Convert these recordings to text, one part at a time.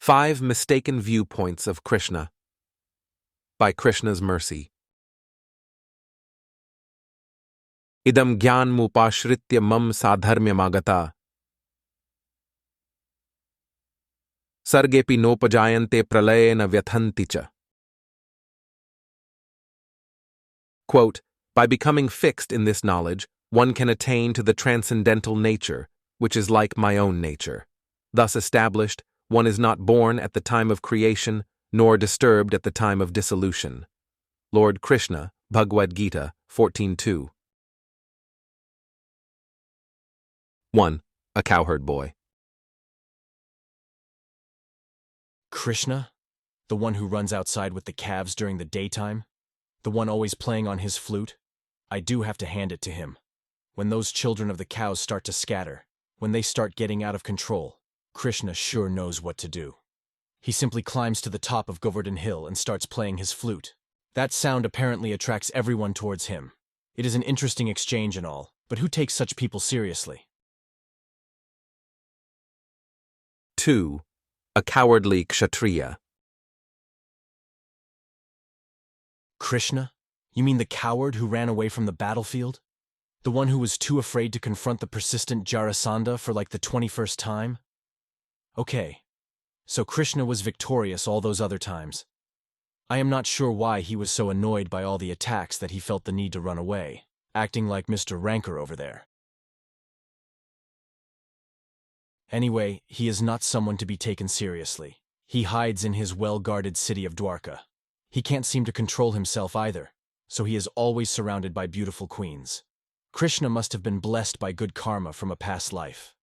5 Mistaken Viewpoints of Krishna. By Krishna's mercy. Idam gyanmupashritya mam sadharmyamagata. Sargepi nopajayante pralayena vyathanti cha. Quote, by becoming fixed in this knowledge, one can attain to the transcendental nature, which is like my own nature. Thus established, one is not born at the time of creation, nor disturbed at the time of dissolution. Lord Krishna, Bhagavad-gita, 14:2. 1. A cowherd boy. Krishna? The one who runs outside with the calves during the daytime? The one always playing on his flute? I do have to hand it to him. When those children of the cows start to scatter, when they start getting out of control, Krishna sure knows what to do. He simply climbs to the top of Govardhan Hill and starts playing his flute. That sound apparently attracts everyone towards him. It is an interesting exchange and all, but who takes such people seriously? 2. A cowardly kshatriya. Krishna? You mean the coward who ran away from the battlefield? The one who was too afraid to confront the persistent Jarasandha for like the 21st time? Okay, so Krishna was victorious all those other times. I am not sure why he was so annoyed by all the attacks that he felt the need to run away, acting like Mr. Rancor over there. Anyway, he is not someone to be taken seriously. He hides in his well-guarded city of Dwarka. He can't seem to control himself either, so he is always surrounded by beautiful queens. Krishna must have been blessed by good karma from a past life.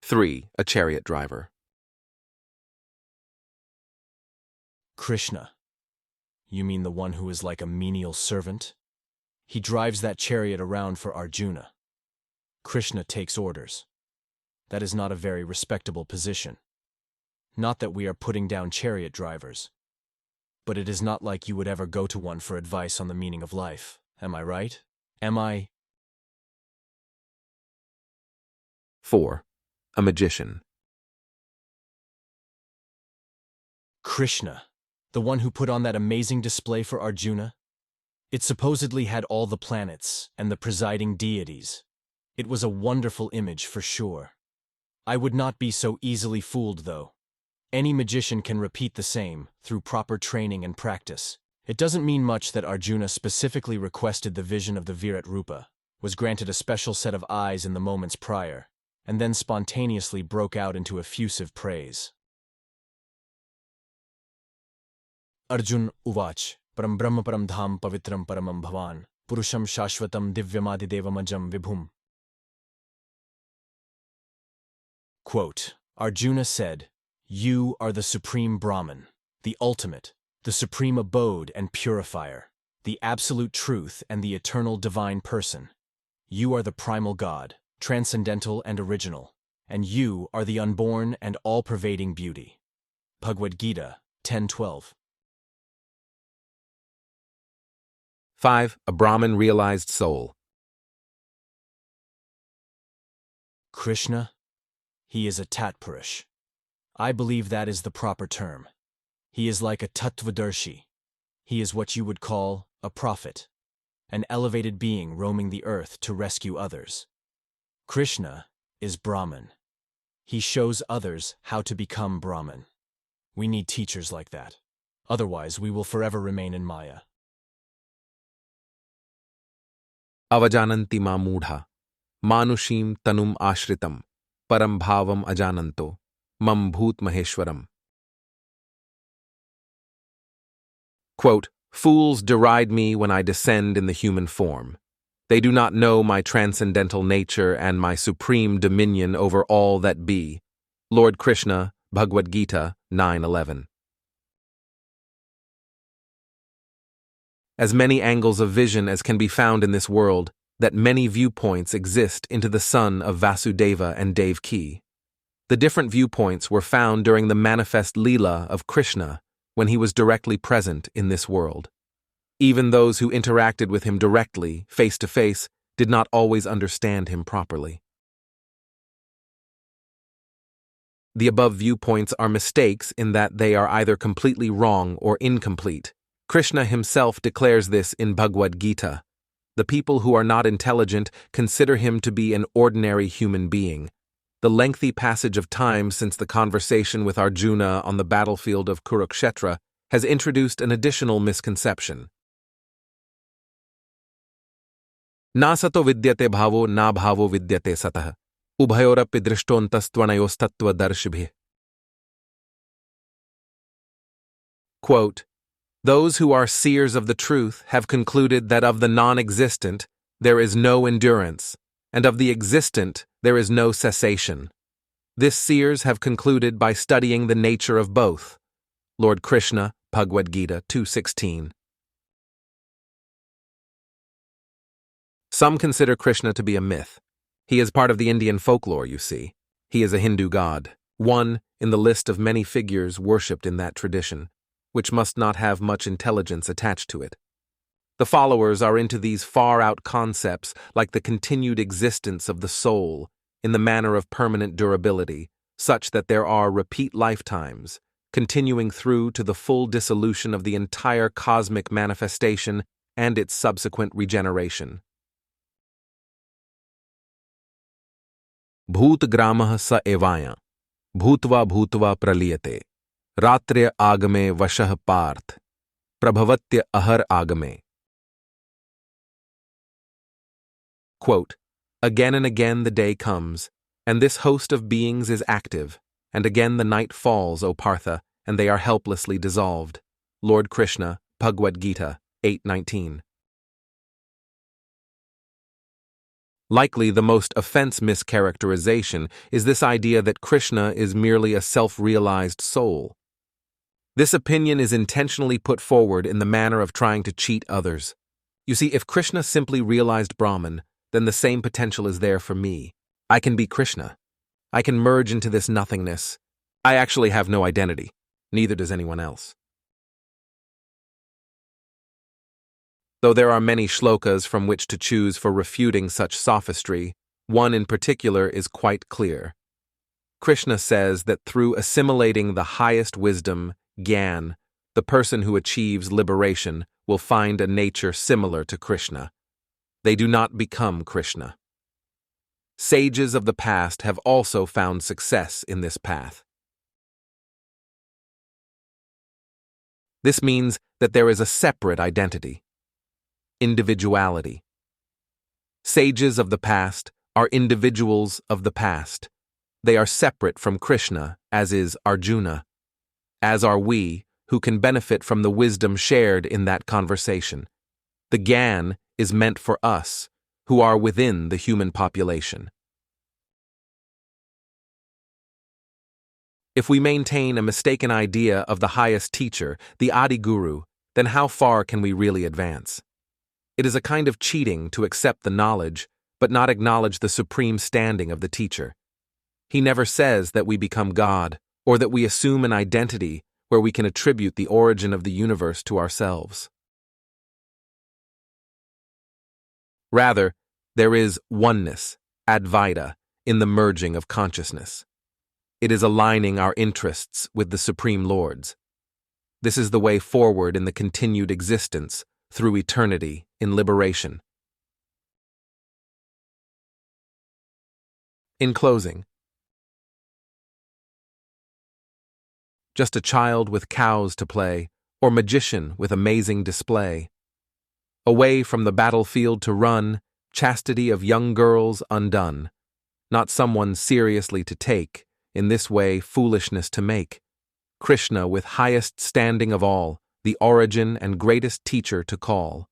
3. A chariot driver. Krishna? You mean the one who is like a menial servant? He drives that chariot around for Arjuna. Krishna takes orders. That is not a very respectable position. Not that we are putting down chariot drivers. But it is not like you would ever go to one for advice on the meaning of life. Am I right? Am I? 4. A magician. Krishna, the one who put on that amazing display for Arjuna? It supposedly had all the planets and the presiding deities. It was a wonderful image for sure. I would not be so easily fooled, though. Any magician can repeat the same through proper training and practice. It doesn't mean much that Arjuna specifically requested the vision of the Virat Rupa, was granted a special set of eyes in the moments prior, and then spontaneously broke out into effusive praise. Arjun Uvach, Param Brahma Param Dham Pavitram Paramam Bhavan, Purusham Shashvatam Divyamadidevamajam Vibhum. Quote, Arjuna said, "You are the supreme Brahman, the ultimate, the supreme abode and purifier, the absolute truth and the eternal divine person. You are the primal God, transcendental and original, and you are the unborn and all-pervading beauty." Bhagavad-gita, 10:12. 5. A Brahmin realized soul. Krishna? He is a Tatpurush. I believe that is the proper term. He is like a Tattvadarshi. He is what you would call a prophet, an elevated being roaming the earth to rescue others. Krishna is Brahman. He shows others how to become Brahman. We need teachers like that. Otherwise, we will forever remain in Maya. Avajananti ma mudha, manushim tanum ashritam, param bhavam ajananto, mam bhut maheshwaram. Quote, fools deride me when I descend in the human form. They do not know my transcendental nature and my supreme dominion over all that be. Lord Krishna, Bhagavad-gita, 9:11. As many angles of vision as can be found in this world, that many viewpoints exist into the son of Vasudeva and Devaki. The different viewpoints were found during the manifest Leela of Krishna when he was directly present in this world. Even those who interacted with him directly, face to face, did not always understand him properly. The above viewpoints are mistakes in that they are either completely wrong or incomplete. Krishna himself declares this in Bhagavad-gita. The people who are not intelligent consider him to be an ordinary human being. The lengthy passage of time since the conversation with Arjuna on the battlefield of Kurukshetra has introduced an additional misconception. Na sato vidyate bhavo na bhavo vidyate satah. Ubhayorapi drishtontastvanayostattva darshibhi. Quote, those who are seers of the truth have concluded that of the non-existent there is no endurance, and of the existent there is no cessation. This seers have concluded by studying the nature of both. Lord Krishna, Bhagavad-gita 2:16. Some consider Krishna to be a myth. He is part of the Indian folklore, you see. He is a Hindu god, one in the list of many figures worshipped in that tradition, which must not have much intelligence attached to it. The followers are into these far-out concepts like the continued existence of the soul in the manner of permanent durability, such that there are repeat lifetimes, continuing through to the full dissolution of the entire cosmic manifestation and its subsequent regeneration. Bhutgramah sa evaya, bhutva bhutva praliyate, ratrya agame vashah parth, prabhavatya ahar agame. Quote, again and again the day comes, and this host of beings is active, and again the night falls, O Partha, and they are helplessly dissolved. Lord Krishna, Bhagavad-gita 8:19. Likely the most offense mischaracterization is this idea that Krishna is merely a self-realized soul. This opinion is intentionally put forward in the manner of trying to cheat others. You see, if Krishna simply realized Brahman, then the same potential is there for me. I can be Krishna. I can merge into this nothingness. I actually have no identity. Neither does anyone else. Though there are many shlokas from which to choose for refuting such sophistry, one in particular is quite clear. Krishna says that through assimilating the highest wisdom, Gyan, the person who achieves liberation will find a nature similar to Krishna. They do not become Krishna. Sages of the past have also found success in this path. This means that there is a separate identity. Individuality. Sages of the past are individuals of the past. They are separate from Krishna, as is Arjuna. As are we, who can benefit from the wisdom shared in that conversation. The Gyan is meant for us, who are within the human population. If we maintain a mistaken idea of the highest teacher, the Adi Guru, then how far can we really advance? It is a kind of cheating to accept the knowledge, but not acknowledge the supreme standing of the teacher. He never says that we become God, or that we assume an identity where we can attribute the origin of the universe to ourselves. Rather, there is oneness, Advaita, in the merging of consciousness. It is aligning our interests with the Supreme Lord's. This is the way forward in the continued existence, through eternity, in liberation. In closing, just a child with cows to play, or magician with amazing display. Away from the battlefield to run, chastity of young girls undone. Not someone seriously to take, in this way foolishness to make. Krishna with highest standing of all, the origin and greatest teacher to call.